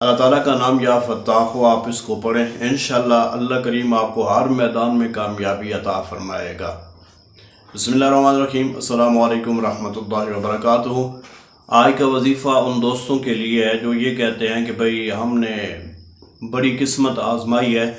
اللہ تعالیٰ کا نام یا فتاح ہو، آپ اس کو پڑھیں، انشاءاللہ اللہ کریم آپ کو ہر میدان میں کامیابی عطا فرمائے گا۔ بسم اللہ الرحمن الرحیم۔ السلام علیکم ورحمۃ اللہ وبرکاتہ۔ آج کا وظیفہ ان دوستوں کے لیے ہے جو یہ کہتے ہیں کہ بھئی ہم نے بڑی قسمت آزمائی ہے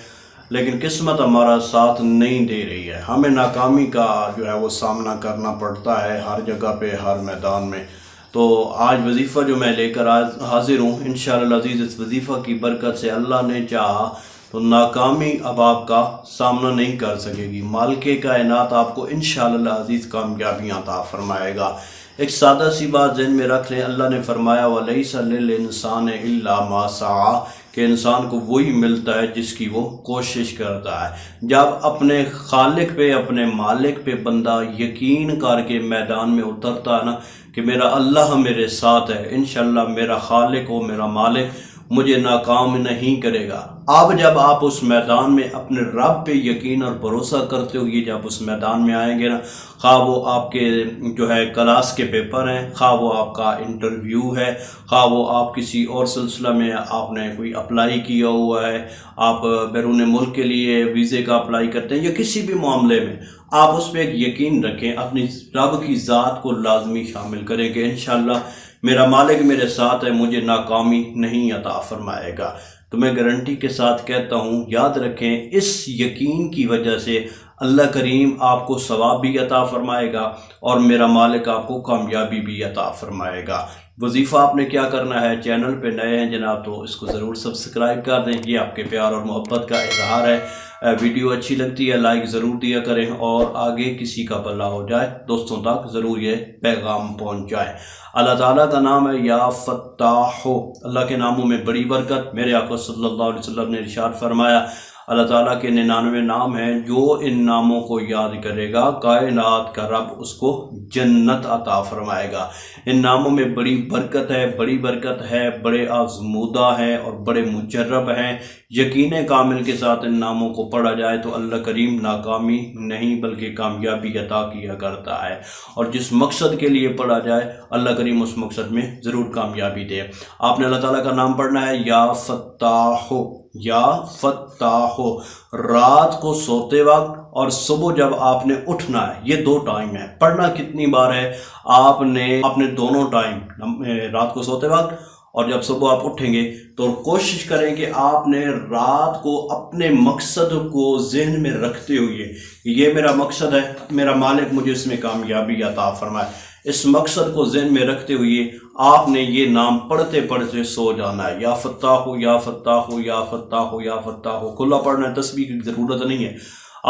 لیکن قسمت ہمارا ساتھ نہیں دے رہی ہے، ہمیں ناکامی کا جو ہے وہ سامنا کرنا پڑتا ہے ہر جگہ پہ، ہر میدان میں۔ تو آج وظیفہ جو میں لے کر حاضر ہوں، انشاءاللہ عزیز اس وظیفہ کی برکت سے اللہ نے چاہا تو ناکامی اب آپ کا سامنا نہیں کر سکے گی، مالک کائنات آپ کو انشاءاللہ عزیز کامیابیاں عطا فرمائے گا۔ ایک سادہ سی بات ذہن میں رکھ لیں، اللہ نے فرمایا وَلَيْسَ لِلْإِنسَانِ إِلَّا مَا سَعَىٰ، کہ انسان کو وہی ملتا ہے جس کی وہ کوشش کرتا ہے۔ جب اپنے خالق پہ، اپنے مالک پہ بندہ یقین کر کے میدان میں اترتا ہے نا کہ میرا اللہ میرے ساتھ ہے، انشاءاللہ میرا خالق ہو، میرا مالک مجھے ناکام نہیں کرے گا۔ اب جب آپ اس میدان میں اپنے رب پہ یقین اور بھروسہ کرتے ہوئے جب اس میدان میں آئیں گے نا، خواہ وہ آپ کے جو ہے کلاس کے پیپر ہیں، خواہ وہ آپ کا انٹرویو ہے، خواہ وہ آپ کسی اور سلسلہ میں آپ نے کوئی اپلائی کیا ہوا ہے، آپ بیرون ملک کے لیے ویزے کا اپلائی کرتے ہیں یا کسی بھی معاملے میں، آپ اس پہ ایک یقین رکھیں، اپنی رب کی ذات کو لازمی شامل کریں کہ انشاءاللہ میرا مالک میرے ساتھ ہے، مجھے ناکامی نہیں عطا فرمائے گا۔ تو میں گارنٹی کے ساتھ کہتا ہوں، یاد رکھیں اس یقین کی وجہ سے اللہ کریم آپ کو ثواب بھی عطا فرمائے گا اور میرا مالک آپ کو کامیابی بھی عطا فرمائے گا۔ وظیفہ آپ نے کیا کرنا ہے، چینل پہ نئے ہیں جناب تو اس کو ضرور سبسکرائب کر دیں، یہ آپ کے پیار اور محبت کا اظہار ہے۔ ویڈیو اچھی لگتی ہے لائک ضرور دیا کریں اور آگے کسی کا بھلا ہو جائے دوستوں تک ضرور یہ پیغام پہنچ جائے۔ اللہ تعالیٰ کا نام ہے یا فتاح، اللہ کے ناموں میں بڑی برکت۔ میرے آقا صلی اللہ علیہ وسلم نے ارشاد فرمایا اللہ تعالیٰ کے 99 نام ہیں، جو ان ناموں کو یاد کرے گا کائنات کا رب اس کو جنت عطا فرمائے گا۔ ان ناموں میں بڑی برکت ہے، بڑی برکت ہے، بڑے آزمودہ ہیں اور بڑے مجرب ہیں۔ یقین کامل کے ساتھ ان ناموں کو پڑھا جائے تو اللہ کریم ناکامی نہیں بلکہ کامیابی عطا کیا کرتا ہے، اور جس مقصد کے لیے پڑھا جائے اللہ کریم اس مقصد میں ضرور کامیابی دے۔ آپ نے اللہ تعالیٰ کا نام پڑھنا ہے یا فتاح، یا فتاح، رات کو سوتے وقت اور صبح جب آپ نے اٹھنا ہے، یہ دو ٹائم ہے۔ پڑھنا کتنی بار ہے، آپ نے دونوں ٹائم، رات کو سوتے وقت اور جب صبح آپ اٹھیں گے تو کوشش کریں کہ آپ نے رات کو اپنے مقصد کو ذہن میں رکھتے ہوئے، یہ میرا مقصد ہے، میرا مالک مجھے اس میں کامیابی عطا فرمائے، اس مقصد کو ذہن میں رکھتے ہوئے آپ نے یہ نام پڑھتے پڑھتے سو جانا ہے۔ یا فتاح، یا فتاح، یا فتاح، یا فتاح، کھلا پڑھنا ہے، تسبیح کی ضرورت نہیں ہے،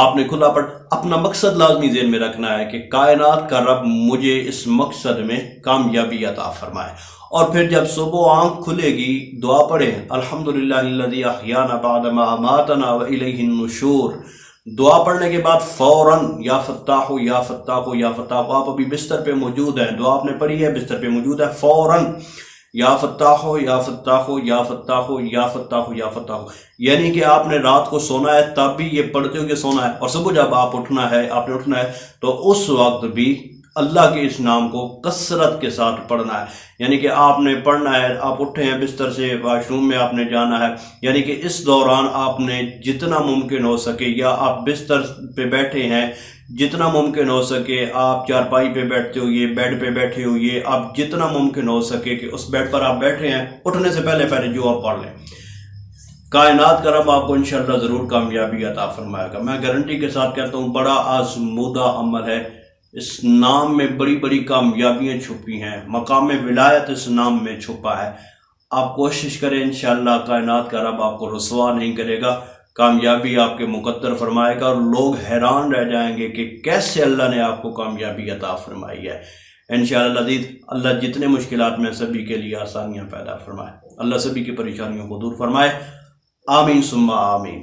آپ نے کھلا پڑھ اپنا مقصد لازمی ذہن میں رکھنا ہے کہ کائنات کا رب مجھے اس مقصد میں کامیابی عطا فرمائے۔ اور پھر جب صبح آنکھ کھلے گی دعا پڑھیں، الحمدللہ الذی احیانا بعد ما اماتنا والیہ النشور۔ دعا پڑھنے کے بعد فوراً یا فتاح، یا فتاح، یا فتاح، آپ ابھی بستر پہ موجود ہیں، دعا آپ نے پڑھی ہے، بستر پہ موجود ہے، فوراً یا فتاح، یا فتاح، یا فتاح، یا فتاح، یا فتاح، یعنی کہ آپ نے رات کو سونا ہے تب بھی یہ پڑھتے ہوئے سونا ہے، اور صبح جب آپ آپ نے اٹھنا ہے تو اس وقت بھی اللہ کے اس نام کو کثرت کے ساتھ پڑھنا ہے۔ یعنی کہ آپ نے پڑھنا ہے، آپ اٹھے ہیں بستر سے، واش روم میں آپ نے جانا ہے، یعنی کہ اس دوران آپ نے جتنا ممکن ہو سکے، یا آپ بستر پہ بیٹھے ہیں جتنا ممکن ہو سکے، آپ چارپائی پہ بیٹھتے ہوئے، بیڈ پہ بیٹھے ہوئے، آپ جتنا ممکن ہو سکے کہ اس بیڈ پر آپ بیٹھے ہیں، اٹھنے سے پہلے جو آپ پڑھ لیں، کائنات کا رب آپ کو انشاءاللہ ضرور کامیابی عطا فرمائے گا۔ میں گارنٹی کے ساتھ کہتا ہوں بڑا آزمودہ عمل ہے، اس نام میں بڑی بڑی کامیابیاں چھپی ہیں، مقام ولایت اس نام میں چھپا ہے۔ آپ کوشش کریں، انشاءاللہ کائنات کا رب آپ کو رسوا نہیں کرے گا، کامیابی آپ کے مقدر فرمائے گا، اور لوگ حیران رہ جائیں گے کہ کیسے اللہ نے آپ کو کامیابی عطا فرمائی ہے۔ انشاءاللہ عزیز اللہ جتنے مشکلات میں سبھی کے لیے آسانیاں پیدا فرمائے، اللہ سبھی کی پریشانیوں کو دور فرمائے، آمین ثم آمین۔